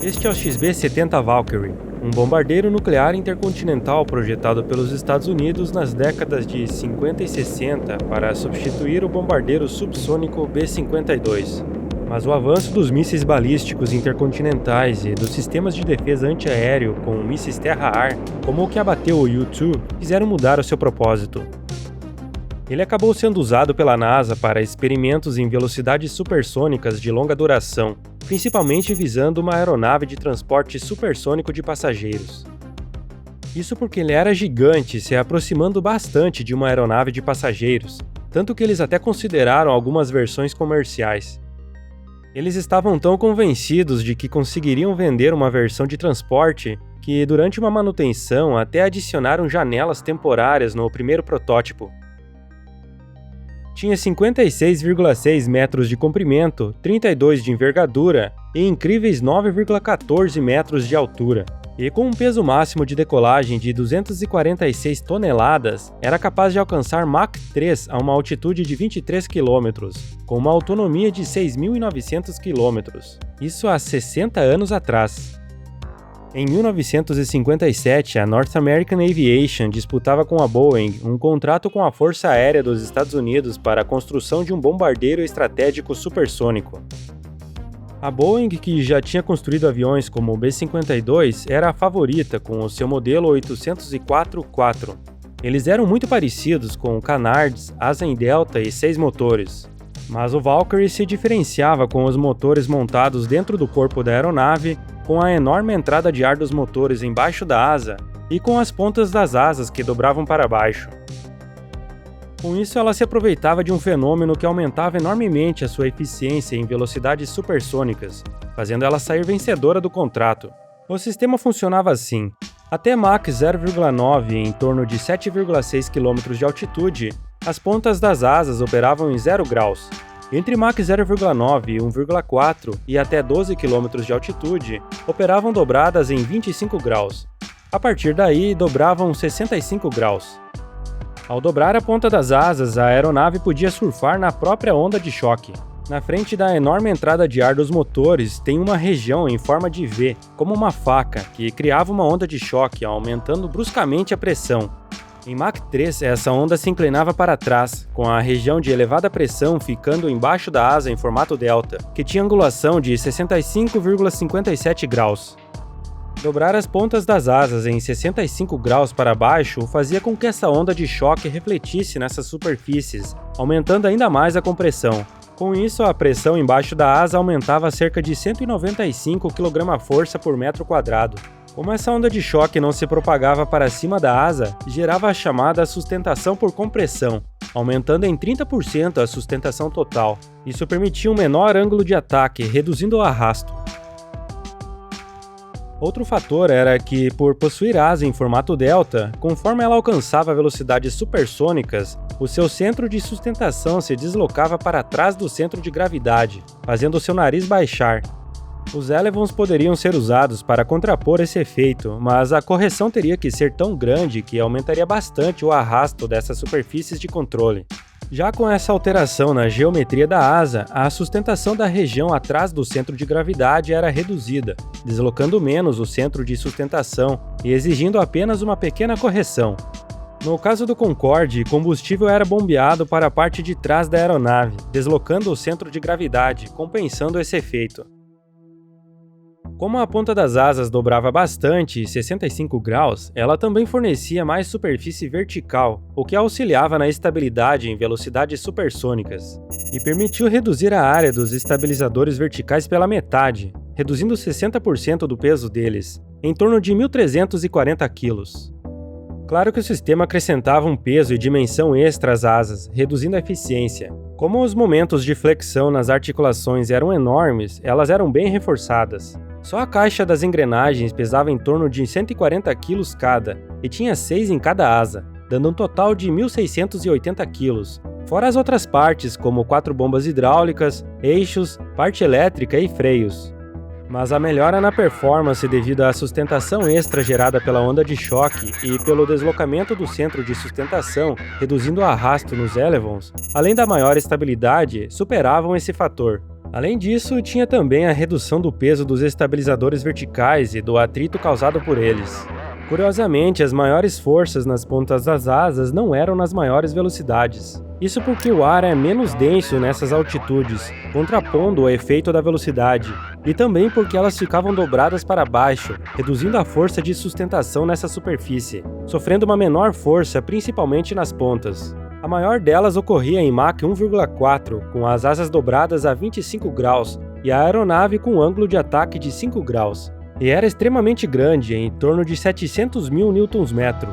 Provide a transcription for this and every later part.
Este é o XB-70 Valkyrie, um bombardeiro nuclear intercontinental projetado pelos Estados Unidos nas décadas de 50 e 60 para substituir o bombardeiro subsônico B-52. Mas o avanço dos mísseis balísticos intercontinentais e dos sistemas de defesa antiaéreo com mísseis terra-ar, como o que abateu o U-2, fizeram mudar o seu propósito. Ele acabou sendo usado pela NASA para experimentos em velocidades supersônicas de longa duração, principalmente visando uma aeronave de transporte supersônico de passageiros. Isso porque ele era gigante, se aproximando bastante de uma aeronave de passageiros, tanto que eles até consideraram algumas versões comerciais. Eles estavam tão convencidos de que conseguiriam vender uma versão de transporte que, durante uma manutenção, até adicionaram janelas temporárias no primeiro protótipo. Tinha 56,6 metros de comprimento, 32 de envergadura e incríveis 9,14 metros de altura. E com um peso máximo de decolagem de 246 toneladas, era capaz de alcançar Mach 3 a uma altitude de 23 km, com uma autonomia de 6.900 km. Isso há 60 anos atrás. Em 1957, a North American Aviation disputava com a Boeing um contrato com a Força Aérea dos Estados Unidos para a construção de um bombardeiro estratégico supersônico. A Boeing, que já tinha construído aviões como o B-52, era a favorita com o seu modelo 804-4. Eles eram muito parecidos com Canards, asa em delta e 6 motores. Mas o Valkyrie se diferenciava com os motores montados dentro do corpo da aeronave, com a enorme entrada de ar dos motores embaixo da asa e com as pontas das asas que dobravam para baixo. Com isso, ela se aproveitava de um fenômeno que aumentava enormemente a sua eficiência em velocidades supersônicas, fazendo ela sair vencedora do contrato. O sistema funcionava assim: até Mach 0,9 em torno de 7,6 km de altitude, as pontas das asas operavam em 0 graus. Entre Mach 0,9 e 1,4 e até 12 km de altitude, operavam dobradas em 25 graus. A partir daí, dobravam 65 graus. Ao dobrar a ponta das asas, a aeronave podia surfar na própria onda de choque. Na frente da enorme entrada de ar dos motores tem uma região em forma de V, como uma faca, que criava uma onda de choque, aumentando bruscamente a pressão. Em Mach 3, essa onda se inclinava para trás, com a região de elevada pressão ficando embaixo da asa em formato delta, que tinha angulação de 65,57 graus. Dobrar as pontas das asas em 65 graus para baixo fazia com que essa onda de choque refletisse nessas superfícies, aumentando ainda mais a compressão. Com isso, a pressão embaixo da asa aumentava cerca de 195 kgf por metro quadrado. Como essa onda de choque não se propagava para cima da asa, gerava a chamada sustentação por compressão, aumentando em 30% a sustentação total. Isso permitia um menor ângulo de ataque, reduzindo o arrasto. Outro fator era que, por possuir asa em formato delta, conforme ela alcançava velocidades supersônicas, o seu centro de sustentação se deslocava para trás do centro de gravidade, fazendo seu nariz baixar. Os elevons poderiam ser usados para contrapor esse efeito, mas a correção teria que ser tão grande que aumentaria bastante o arrasto dessas superfícies de controle. Já com essa alteração na geometria da asa, a sustentação da região atrás do centro de gravidade era reduzida, deslocando menos o centro de sustentação e exigindo apenas uma pequena correção. No caso do Concorde, combustível era bombeado para a parte de trás da aeronave, deslocando o centro de gravidade, compensando esse efeito. Como a ponta das asas dobrava bastante, 65 graus, ela também fornecia mais superfície vertical, o que auxiliava na estabilidade em velocidades supersônicas, e permitiu reduzir a área dos estabilizadores verticais pela metade, reduzindo 60% do peso deles, em torno de 1.340 kg. Claro que o sistema acrescentava um peso e dimensão extra às asas, reduzindo a eficiência. Como os momentos de flexão nas articulações eram enormes, elas eram bem reforçadas. Só a caixa das engrenagens pesava em torno de 140 kg cada, e tinha 6 em cada asa, dando um total de 1.680 kg, fora as outras partes como 4 bombas hidráulicas, eixos, parte elétrica e freios. Mas a melhora na performance devido à sustentação extra gerada pela onda de choque e pelo deslocamento do centro de sustentação, reduzindo o arrasto nos elevons, além da maior estabilidade, superavam esse fator. Além disso, tinha também a redução do peso dos estabilizadores verticais e do atrito causado por eles. Curiosamente, as maiores forças nas pontas das asas não eram nas maiores velocidades. Isso porque o ar é menos denso nessas altitudes, contrapondo o efeito da velocidade, e também porque elas ficavam dobradas para baixo, reduzindo a força de sustentação nessa superfície, sofrendo uma menor força principalmente nas pontas. A maior delas ocorria em Mach 1,4, com as asas dobradas a 25 graus e a aeronave com um ângulo de ataque de 5 graus, e era extremamente grande, em torno de 700.000 Nm.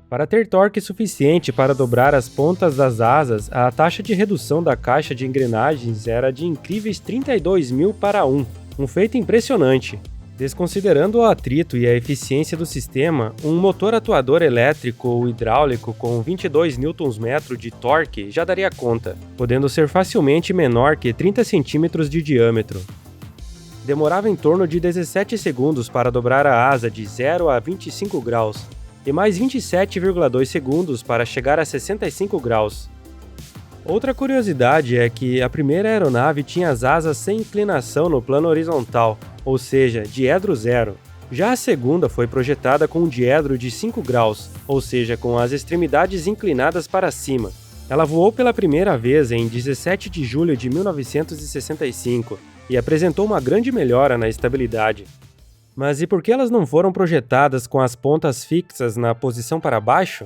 Para ter torque suficiente para dobrar as pontas das asas, a taxa de redução da caixa de engrenagens era de incríveis 32.000 para 1, um feito impressionante. Desconsiderando o atrito e a eficiência do sistema, um motor atuador elétrico ou hidráulico com 22 Nm de torque já daria conta, podendo ser facilmente menor que 30 cm de diâmetro. Demorava em torno de 17 segundos para dobrar a asa de 0 a 25 graus, e mais 27,2 segundos para chegar a 65 graus. Outra curiosidade é que a primeira aeronave tinha as asas sem inclinação no plano horizontal, ou seja, diedro zero. Já a segunda foi projetada com um diedro de 5 graus, ou seja, com as extremidades inclinadas para cima. Ela voou pela primeira vez em 17 de julho de 1965 e apresentou uma grande melhora na estabilidade. Mas e por que elas não foram projetadas com as pontas fixas na posição para baixo?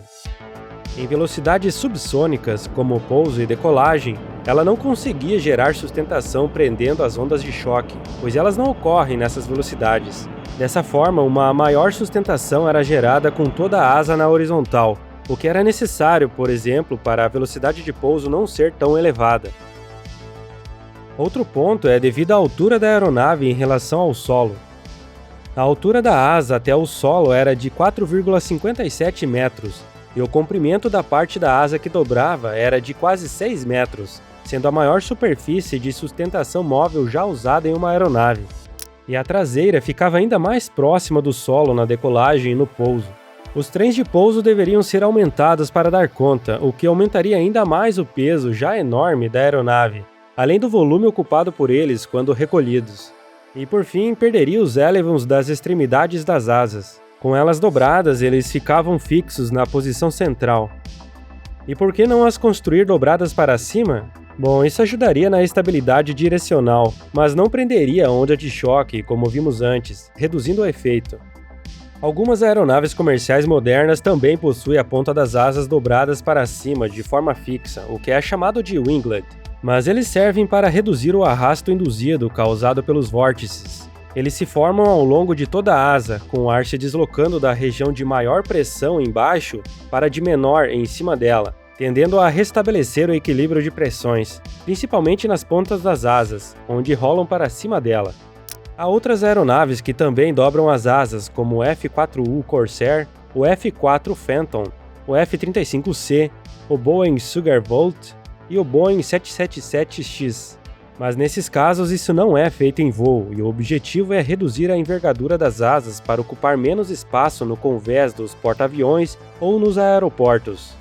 Em velocidades subsônicas, como pouso e decolagem, ela não conseguia gerar sustentação prendendo as ondas de choque, pois elas não ocorrem nessas velocidades. Dessa forma, uma maior sustentação era gerada com toda a asa na horizontal, o que era necessário, por exemplo, para a velocidade de pouso não ser tão elevada. Outro ponto é devido à altura da aeronave em relação ao solo. A altura da asa até o solo era de 4,57 metros, e o comprimento da parte da asa que dobrava era de quase 6 metros, sendo a maior superfície de sustentação móvel já usada em uma aeronave. E a traseira ficava ainda mais próxima do solo na decolagem e no pouso. Os trens de pouso deveriam ser aumentados para dar conta, o que aumentaria ainda mais o peso já enorme da aeronave, além do volume ocupado por eles quando recolhidos. E por fim, perderia os élevons das extremidades das asas. Com elas dobradas, eles ficavam fixos na posição central. E por que não as construir dobradas para cima? Bom, isso ajudaria na estabilidade direcional, mas não prenderia a onda de choque, como vimos antes, reduzindo o efeito. Algumas aeronaves comerciais modernas também possuem a ponta das asas dobradas para cima de forma fixa, o que é chamado de winglet, mas eles servem para reduzir o arrasto induzido causado pelos vórtices. Eles se formam ao longo de toda a asa, com o ar se deslocando da região de maior pressão embaixo para de menor em cima dela, tendendo a restabelecer o equilíbrio de pressões, principalmente nas pontas das asas, onde rolam para cima dela. Há outras aeronaves que também dobram as asas, como o F-4U Corsair, o F-4 Phantom, o F-35C, o Boeing Sugar Bolt e o Boeing 777X. Mas nesses casos isso não é feito em voo, e o objetivo é reduzir a envergadura das asas para ocupar menos espaço no convés dos porta-aviões ou nos aeroportos.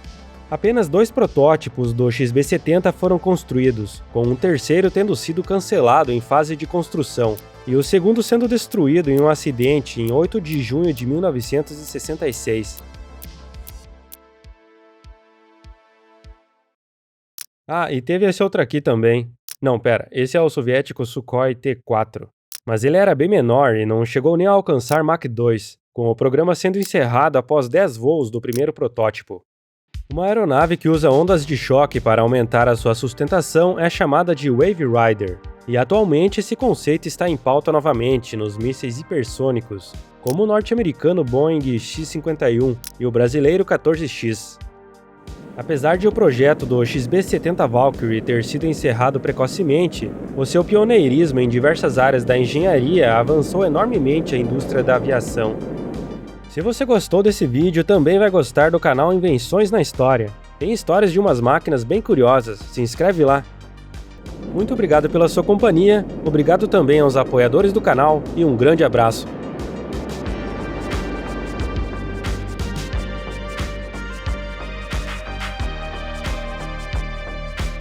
Apenas 2 protótipos do XB-70 foram construídos, com um terceiro tendo sido cancelado em fase de construção, e o segundo sendo destruído em um acidente em 8 de junho de 1966. Ah, e teve esse outro aqui também. Não, pera, esse é o soviético Sukhoi T-4. Mas ele era bem menor e não chegou nem a alcançar Mach 2, com o programa sendo encerrado após 10 voos do primeiro protótipo. Uma aeronave que usa ondas de choque para aumentar a sua sustentação é chamada de Wave Rider, e atualmente esse conceito está em pauta novamente nos mísseis hipersônicos, como o norte-americano Boeing X-51 e o brasileiro 14X. Apesar de o projeto do XB-70 Valkyrie ter sido encerrado precocemente, o seu pioneirismo em diversas áreas da engenharia avançou enormemente a indústria da aviação. Se você gostou desse vídeo, também vai gostar do canal Invenções na História. Tem histórias de umas máquinas bem curiosas, se inscreve lá. Muito obrigado pela sua companhia, obrigado também aos apoiadores do canal e um grande abraço.